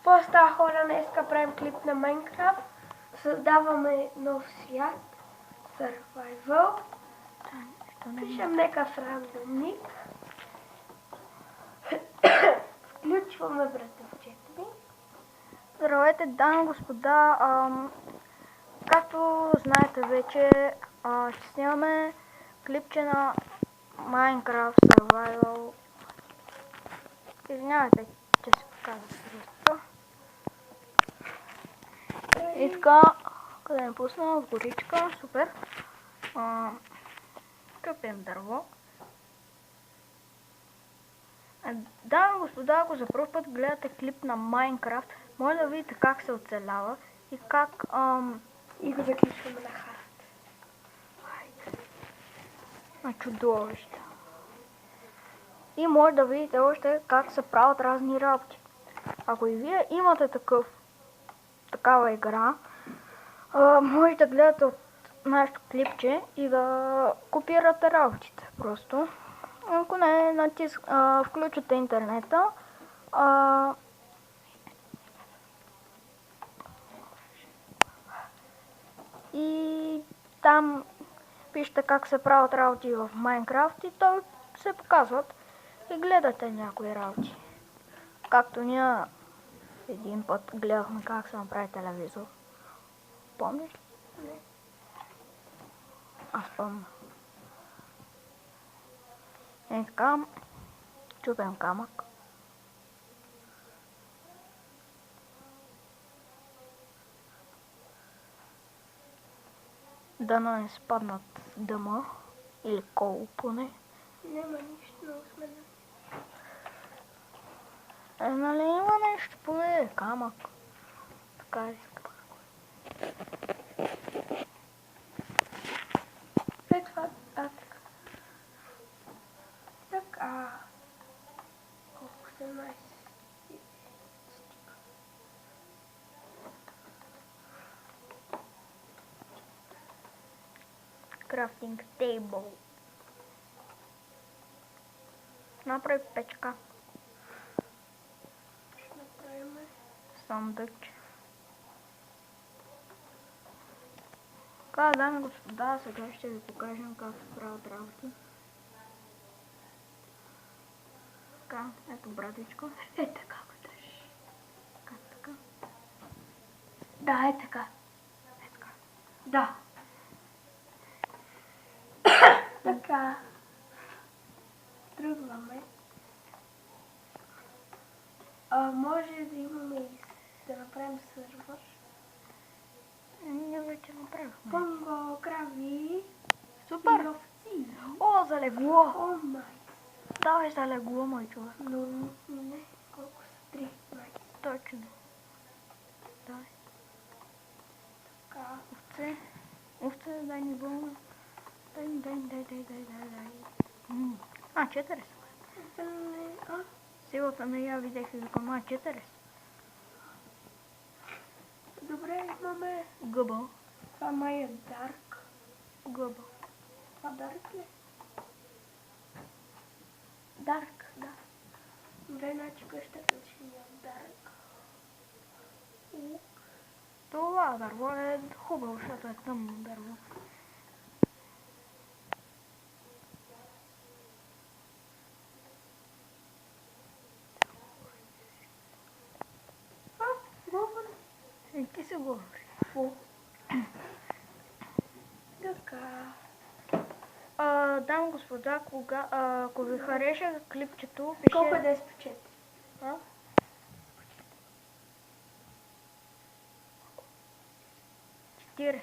Какво става, хора? Днеска правим клип на Майнкрафт. Създаваме нов свят. Survival. Пишем някакъв рандомник. Включваме вратовчето ни. Здравейте, дами и господа. Както знаете вече, ще снимаме клипче на Minecraft Survival. Извинявайте, че се показва просто. И така, къде ме пусна? В горичка, супер. Къпим дърво. Дами и господа, ако за първ път гледате клип на Minecraft, може да видите как се оцелява и как И го заключваме на хард. на чудовище. И може да видите още как се правят разни работи. Ако и вие имате такава игра, може да гледате от нашето клипче и да копирате работите просто. Ако не, включите интернета, и там пишете как се правят работи в Майнкрафт и то се показват и гледате някои работи. Както ние един път гледахме как се направи телевизор. Помниш? Не. Аз помня. И така, чупим камък. Да не спаднат дъма или кол поне. Няма нищо, много сме Нали има нещо поне камък. Така искам. това. Така. Колко се майс? Крафтинг тейбъл. Направи печка. Ще направим Сандъч. Така, дами и господа, сега ще ви покажем как се правят работи. Така, ето братичко. така го държи. Как така? Да, така. Така. Да. Така. Тръгваме. Може да имаме и да направим сървър. Ние вече направихме. Понго, крави. Супер! И овци. О, залегло! О, май. Давай залегло, мой човек. Но не. Колко са? 3. Май. Точно. Давай. Така. Овце. Овце, дай ни вълна. Дай. 4 са. Силата не я видях и викам, 4 са. Добре, имаме. Гъба. Това май е дарк. Гъба. Това дарк ли? Дарк, да. Добре, значи къщата ще ни е дарк. Това дърво е хубаво, защото е тъмно дърво. Говори. И ти се говори. Така. Дами господа, ако ви хареша клипчето, пише... Колко е 10 по 4? А? Четири.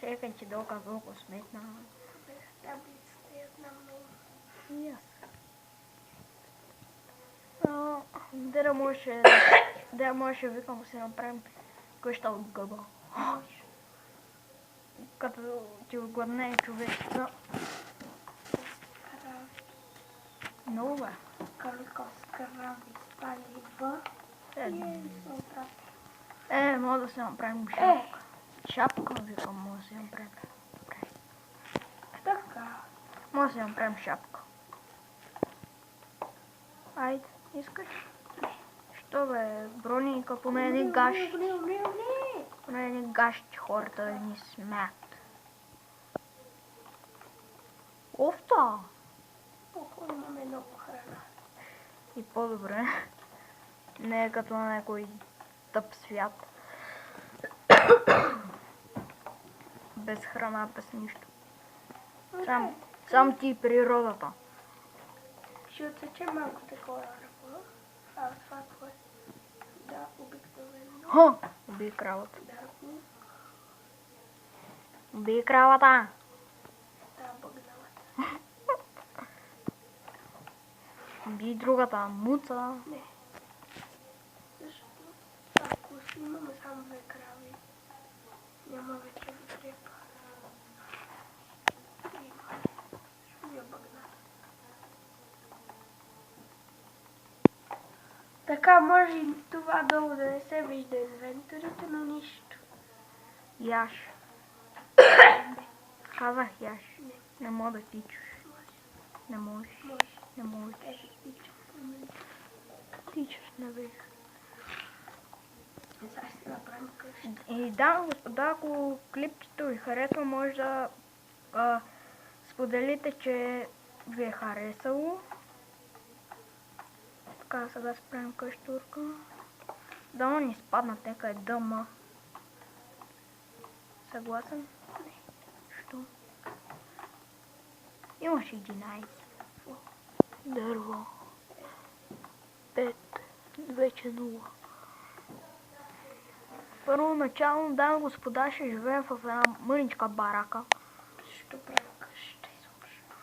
Чекай, че долу колко сметна. Таблицата я знам много. И аз. Да може викам да си направим къща от гъба. Като ти огладне човечеца. Много бе. Крави спалива. Мога да си направим шапка. Шапка, викам, мога да си направим. Така. Може да си направим шапка. Айде, искаш? Що бе, броника, поне не гаш. Поне не гаш, че хората ни смеят. Офта! Колко имаме много храна. И по-добре. Не е като на някой тъп свят. Без храна, без нищо. Сам ти и природата. Ще отсече малко такова ръба. А това какво е? Да, обикновено. Ха! Уби кравата. Да, Уби кравата! да, бъгналата. Уби другата, муца. Не. Защото ако си имаме само 2 крави, няма вече да трябва. Ще ми я бъгната. Така може и това долу да не се вижда инвентарите, но нищо. Яш. Казах яш. Не. Не мога да тичаш. Не можеш. Може. Не можеш. Ето тичам. Тичаш, не бих. Сега ще направим къща. И да, господа, ако клипчето ви харесва, може да споделите, че ви е харесало. Така, сега справим къщурка. Дано ни спаднат, нека е дъма. Съгласен? Не. Що? Имаш 11. Дърво. 5. Вече 0. Първоначално, дами господа, ще живеем в една мъничка барака. Защо правим къща изобщо?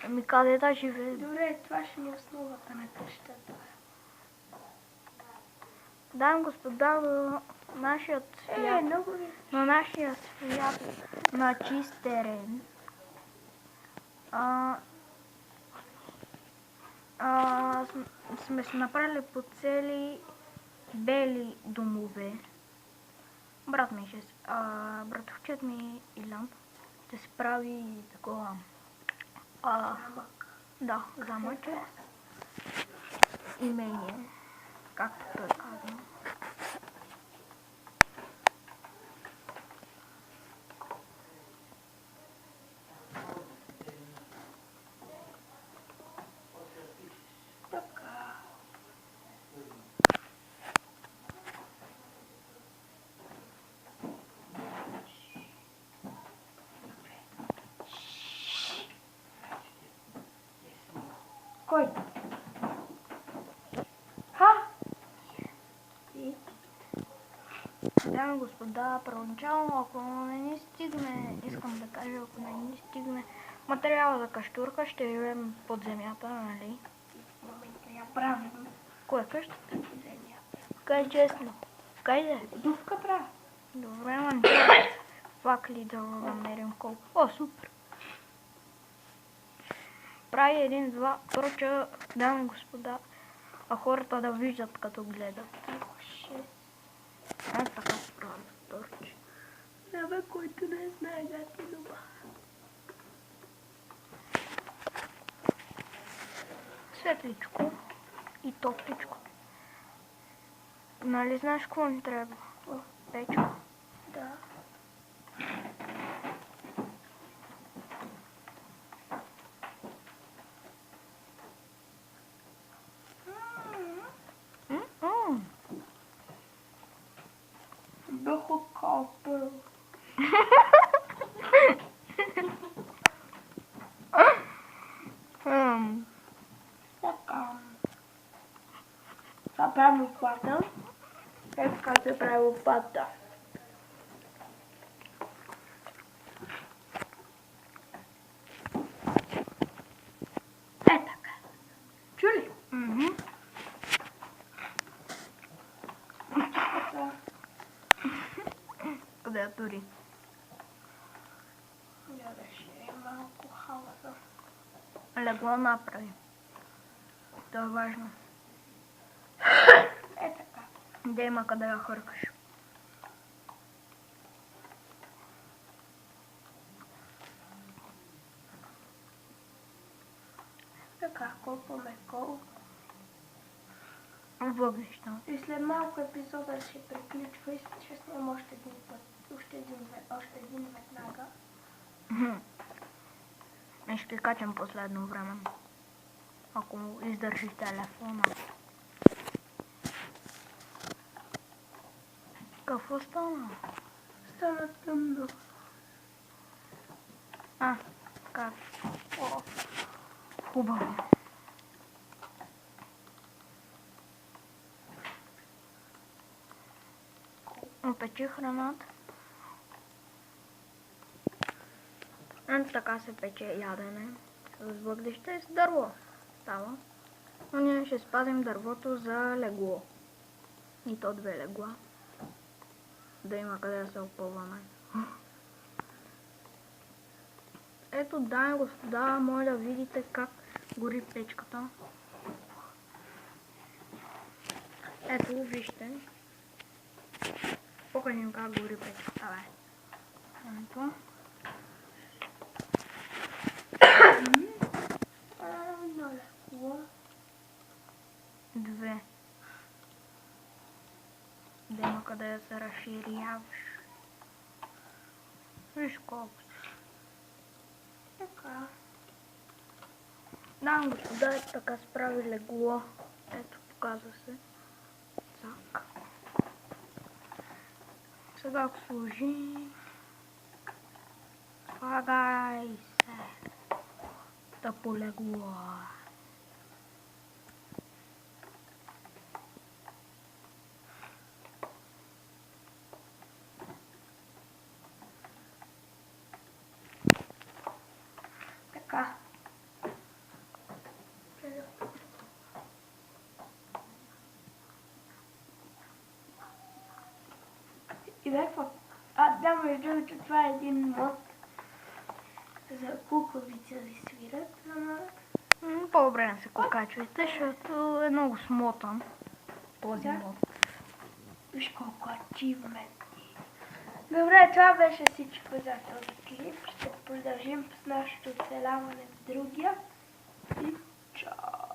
Ами къде да живеем? Добре, това ще ни е основата на къщата. Дами господа, нашият свят, Много ви. на нашия свят на чист терен сме се направили по цели бели домове. Братовчет ми Илян ще се прави такова Замък. да, замъче имение, както той казва. Така. Кой? Ха? И? Дами господа, първоначално, ако не ни стигне, искам да кажа, ако не ни стигне материала за каштурка, ще живеем под земята, нали? В момента я правим. Кое къщата? Земята. Кай честно? Кайде? Дувка правя. Добре, ман. Пак ли да намерим колко? О, супер! Прави 1, 2 торча, дами господа, а хората да виждат като гледат. 6. Така се прави торче. Абе, който не знае гати дома. Светличко и топличко. Нали знаеш какво ни трябва? Печка. Да. Бяха капел. Така. Това правим лопата. Е така се прави лопата. Е така. Чули? Така. Къде я тури? Я да ще е малко хаоса. Легло направи. Това е важно. Е така. Да има къде да хъркаш. Така, колпаме кол. въглища. И след малко епизода ще приключва и ще снимам още един път. Още един веднага. И ще качам последно време. Ако издържи телефона. Какво стана? Стана тъмно. Как? О, хубаво. Опечи храната. Така се пече ядене. С въглища и с дърво. Става. Но ние ще спазим дървото за легло. И то 2 легла. Да има къде да се опълваме. Ето, дами и господа, моля да видите как гори печката. Ето, вижте. Покажем как гори печката, бе. Ето. Много. 2. Да има къде да се разширяваш. Виж колко си. Така. Да, господа, ето така справи легло. Ето, показва се. Так. Сега ако служи. Слагай се. Да полегло. Така. И какво? Да, между другото, това е един мод за куковица да свират. По-добре не се кокачвайте, защото е много смотан този мод. Виж колко ачивменти. Добре, това беше всичко за този клип. Ще продължим с нашето оцеляване в другия. И чао!